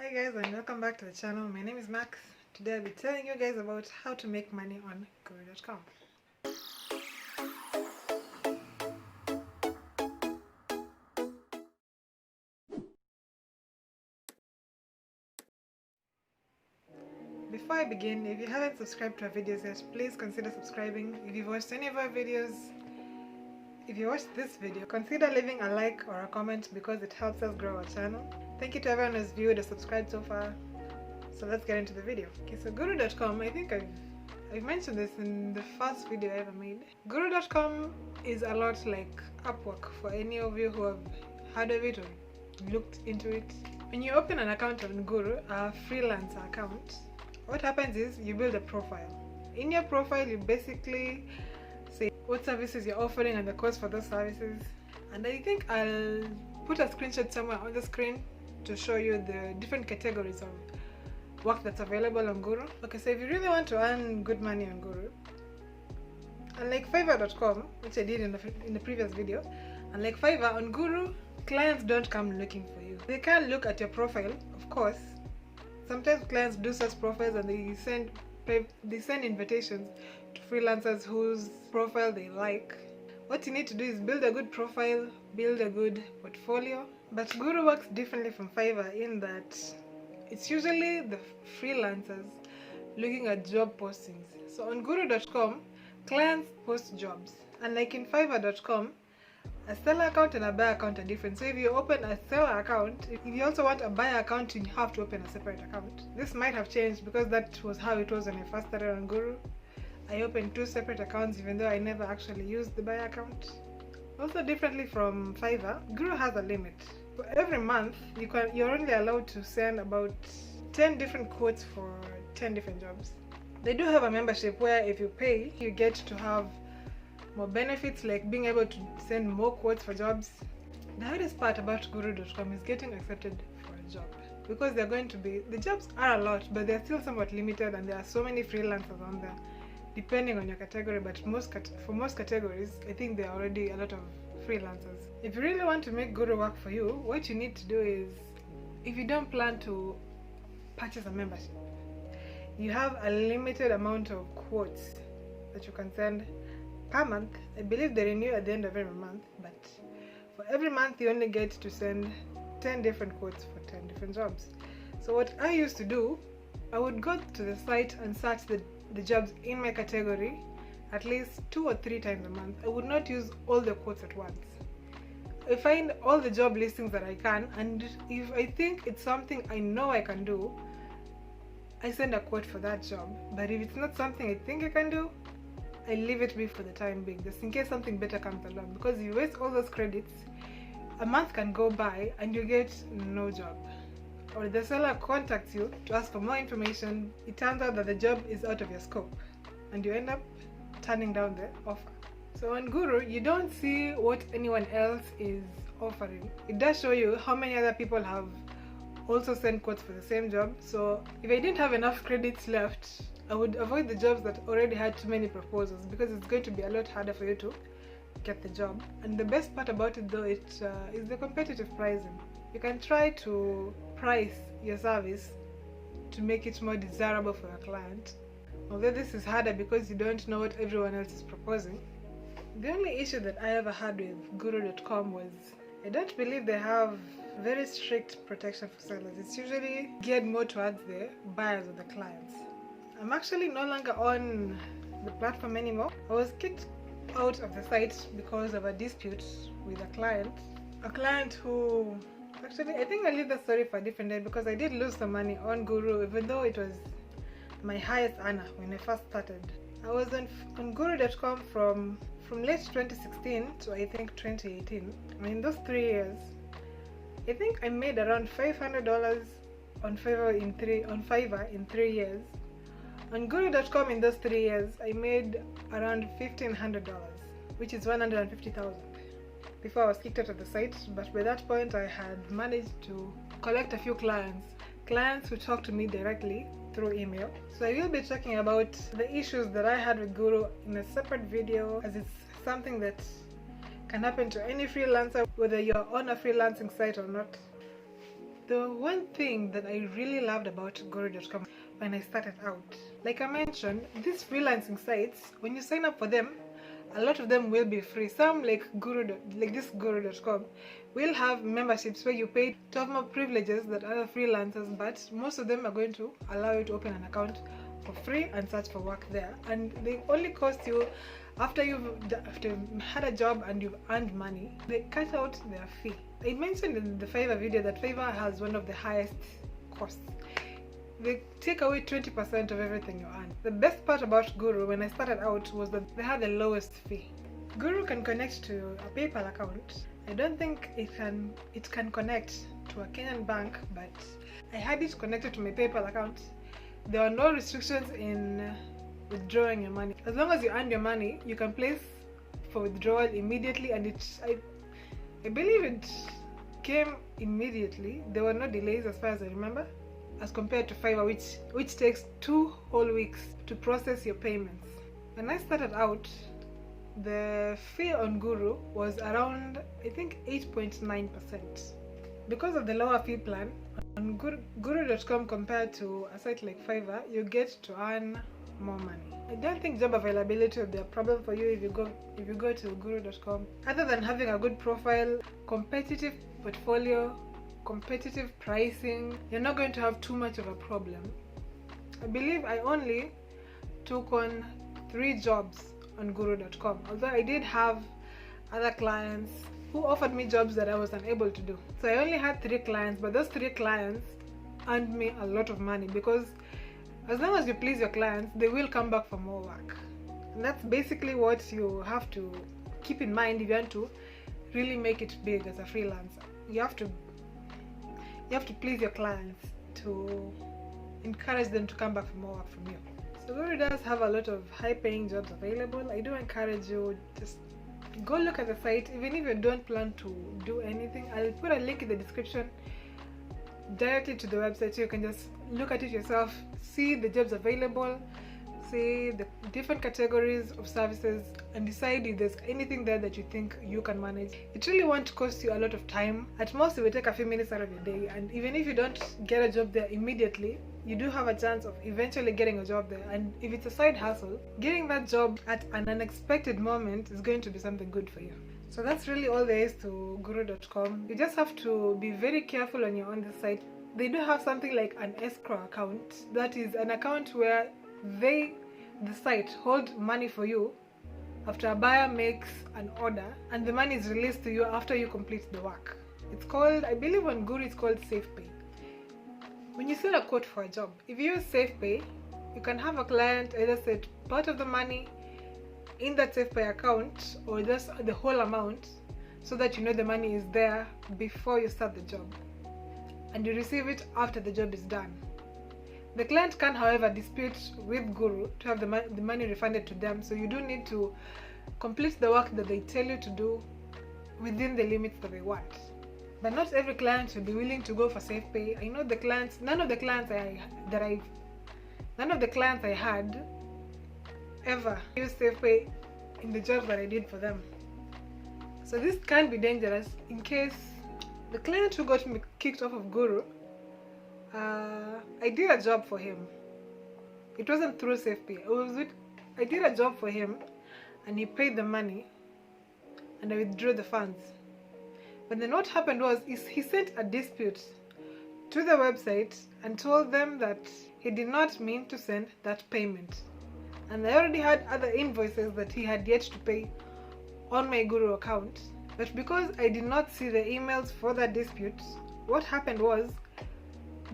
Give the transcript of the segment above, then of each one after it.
Hi guys, and welcome back to the channel. My name is Max. Today I'll be telling you guys about how to make money on Guru.com. Before I begin, if you haven't subscribed to our videos yet, please consider subscribing. If you've watched any of our videos, if you watched this video, consider leaving a like or a comment because it helps us grow our channel. Thank you to everyone who's viewed or subscribed so far. So let's get into the video. Okay, so Guru.com, I think I've mentioned this in the first video I ever made. Guru.com is a lot like Upwork for any of you who have heard of it or looked into it. When you open an account on Guru, a freelancer account, what happens is you build a profile. In your profile, you basically say what services you're offering and the cost for those services. And I think I'll put a screenshot somewhere on the screen to show you the different categories of work that's available on Guru. Okay, so if you really want to earn good money on Guru, unlike Fiverr.com, which I did in the previous video, unlike Fiverr, on Guru, clients don't come looking for you. They can look at your profile, of course. Sometimes clients do such profiles and they send invitations to freelancers whose profile they like. What you need to do is build a good profile, build a good portfolio. But Guru works differently from Fiverr in that it's usually the freelancers looking at job postings. So on Guru.com, clients post jobs. And like in Fiverr.com, a seller account and a buyer account are different. So if you open a seller account, if you also want a buyer account, you have to open a separate account. This might have changed because that was how it was when I first started on Guru. I opened two separate accounts even though I never actually used the buyer account. Also differently from Fiverr, Guru has a limit. For every month, you're only allowed to send about 10 different quotes for 10 different jobs. They do have a membership where if you pay, you get to have more benefits like being able to send more quotes for jobs. The hardest part about Guru.com is getting accepted for a job because the jobs are a lot, but they're still somewhat limited and there are so many freelancers on there depending on your category, but for most categories, I think there are already a lot of freelancers. If you really want to make Guru work for you, what you need to do is, if you don't plan to purchase a membership, you have a limited amount of quotes that you can send per month. I believe they renew at the end of every month, but for every month you only get to send 10 different quotes for 10 different jobs. So what I used to do, I would go to the site and search the jobs in my category at least 2 or 3 times a month. I would not use all the quotes at once. I find all the job listings that I can, and if I think it's something I know I can do, I send a quote for that job. But if it's not something I think I can do, I leave it be for the time being, just in case something better comes along. Because if you waste all those credits, a month can go by and you get no job. Or the seller contacts you to ask for more information. It turns out that the job is out of your scope and you end up turning down the offer. So on Guru, you don't see what anyone else is offering. It does show you how many other people have also sent quotes for the same job. So if I didn't have enough credits left, I would avoid the jobs that already had too many proposals because it's going to be a lot harder for you to get the job. And the best part about it though, is the competitive pricing. You can try to price your service to make it more desirable for your client. Although this is harder because you don't know what everyone else is proposing. The only issue that I ever had with Guru.com was I don't believe they have very strict protection for sellers. It's usually geared more towards the buyers or the clients. I'm actually no longer on the platform anymore. I was kicked out of the site because of a dispute with a client who, actually I think I'll leave the story for a different day because I did lose some money on Guru even though it was my highest earner when I first started. I was on Guru.com from late 2016 to I think 2018. In those 3 years, I think I made around $500 on Fiverr in 3 years. On Guru.com in those 3 years, I made around $1,500, which is $150,000 before I was kicked out of the site. But by that point, I had managed to collect a few clients who talked to me directly through email. So I will be talking about the issues that I had with Guru in a separate video, as it's something that can happen to any freelancer, whether you're on a freelancing site or not. The one thing that I really loved about Guru.com when I started out, like I mentioned, these freelancing sites, when you sign up for them, a lot of them will be free. Some like this Guru.com will have memberships where you pay to have more privileges than other freelancers, but most of them are going to allow you to open an account for free and search for work there, and they only cost you after you've had a job and you've earned money. They cut out their fee. I mentioned in the Fiverr video that Fiverr has one of the highest costs. They take away 20% of everything you earn. The best part about Guru when I started out was that they had the lowest fee. Guru can connect to a PayPal account. I don't think it can connect to a Kenyan bank, but I had it connected to my PayPal account. There are no restrictions in withdrawing your money. As long as you earn your money, you can place for withdrawal immediately, and I believe it came immediately. There were no delays as far as I remember, as compared to Fiverr, which takes 2 whole weeks to process your payments. When I started out, the fee on Guru was around, I think, 8.9%. Because of the lower fee plan on Guru.com compared to a site like Fiverr, you get to earn more money. I don't think job availability will be a problem for you if you go to Guru.com. Other than having a good profile, competitive portfolio, competitive pricing, you're not going to have too much of a problem. I believe I only took on 3 jobs on Guru.com, although I did have other clients who offered me jobs that I was unable to do. So I only had 3 clients, but those 3 clients earned me a lot of money, because as long as you please your clients, they will come back for more work. And that's basically what you have to keep in mind if you want to really make it big as a freelancer. You have to please your clients to encourage them to come back for more work from you. So Guru does have a lot of high-paying jobs available. I do encourage you, just go look at the site. Even if you don't plan to do anything, I'll put a link in the description directly to the website, so you can just look at it yourself, see the jobs available, see the different categories of services, and decide if there's anything there that you think you can manage. It really won't cost you a lot of time. At most it will take a few minutes out of your day, and even if you don't get a job there immediately, you do have a chance of eventually getting a job there. And if it's a side hustle, getting that job at an unexpected moment is going to be something good for you. So that's really all there is to Guru.com. You just have to be very careful when you're on the site. They do have something like an escrow account. That is an account where the site hold money for you after a buyer makes an order, and the money is released to you after you complete the work. It's called, I believe on Guru it's called SafePay. When you send a quote for a job, if you use SafePay, you can have a client either set part of the money in that SafePay account or just the whole amount, so that you know the money is there before you start the job, and you receive it after the job is done. The client can, however, dispute with Guru to have the money refunded to them, so you do need to complete the work that they tell you to do within the limits that they want. But not every client will be willing to go for SafePay. I know the clients, none of the clients I had ever used SafePay in the jobs that I did for them. So this can be dangerous. In case the client who got me kicked off of Guru, I did a job for him. It wasn't through SafePay. I did a job for him, and he paid the money, and I withdrew the funds. But then what happened was he sent a dispute to the website and told them that he did not mean to send that payment. And I already had other invoices that he had yet to pay on my Guru account. But because I did not see the emails for that dispute, what happened was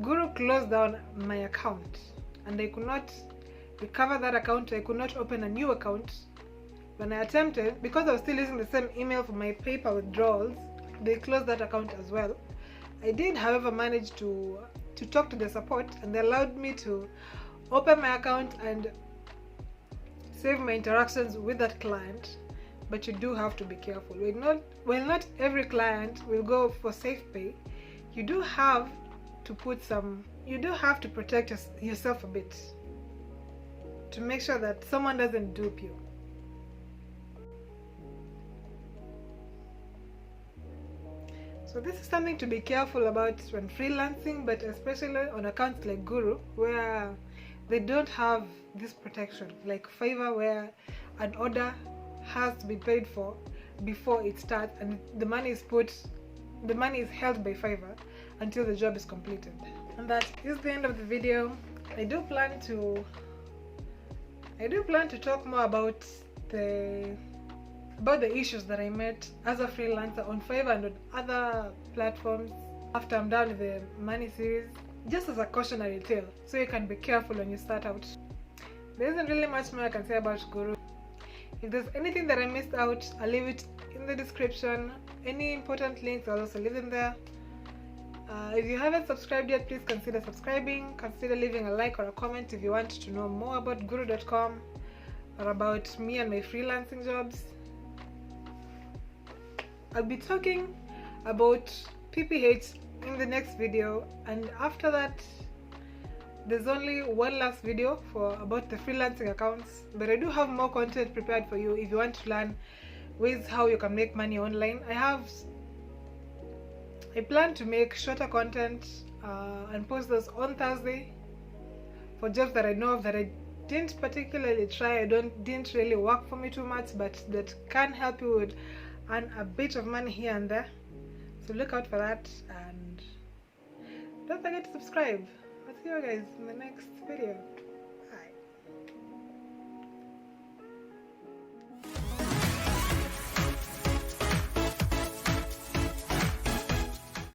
Guru closed down my account, and I could not recover that account. I could not open a new account. When I attempted, because I was still using the same email for my PayPal withdrawals, they closed that account as well. I did, however, manage to talk to the support, and they allowed me to open my account and save my interactions with that client. But you do have to be careful. Not every client will go for SafePay. You do have to protect yourself a bit to make sure that someone doesn't dupe you. So this is something to be careful about when freelancing, but especially on accounts like Guru, where they don't have this protection, like Fiverr, where an order has to be paid for before it starts, and the money is held by Fiverr until the job is completed. And that is the end of the video. I do plan to talk more about the issues that I met as a freelancer on Fiverr and on other platforms after I'm done with the money series, just as a cautionary tale, so you can be careful when you start out. There isn't really much more I can say about Guru. If there's anything that I missed out, I'll leave it in the description. Any important links, I'll also leave them there. If you haven't subscribed yet, please consider subscribing. Consider leaving a like or a comment if you want to know more about guru.com or about me and my freelancing jobs. I'll be talking about PPH in the next video, and after that there's only one last video about the freelancing accounts, but I do have more content prepared for you if you want to learn ways how you can make money online. I plan to make shorter content and post those on Thursday for jobs that I know of that I didn't particularly try, didn't really work for me too much, but that can help you with earn a bit of money here and there. So look out for that, and don't forget to subscribe. I'll see you guys in the next video.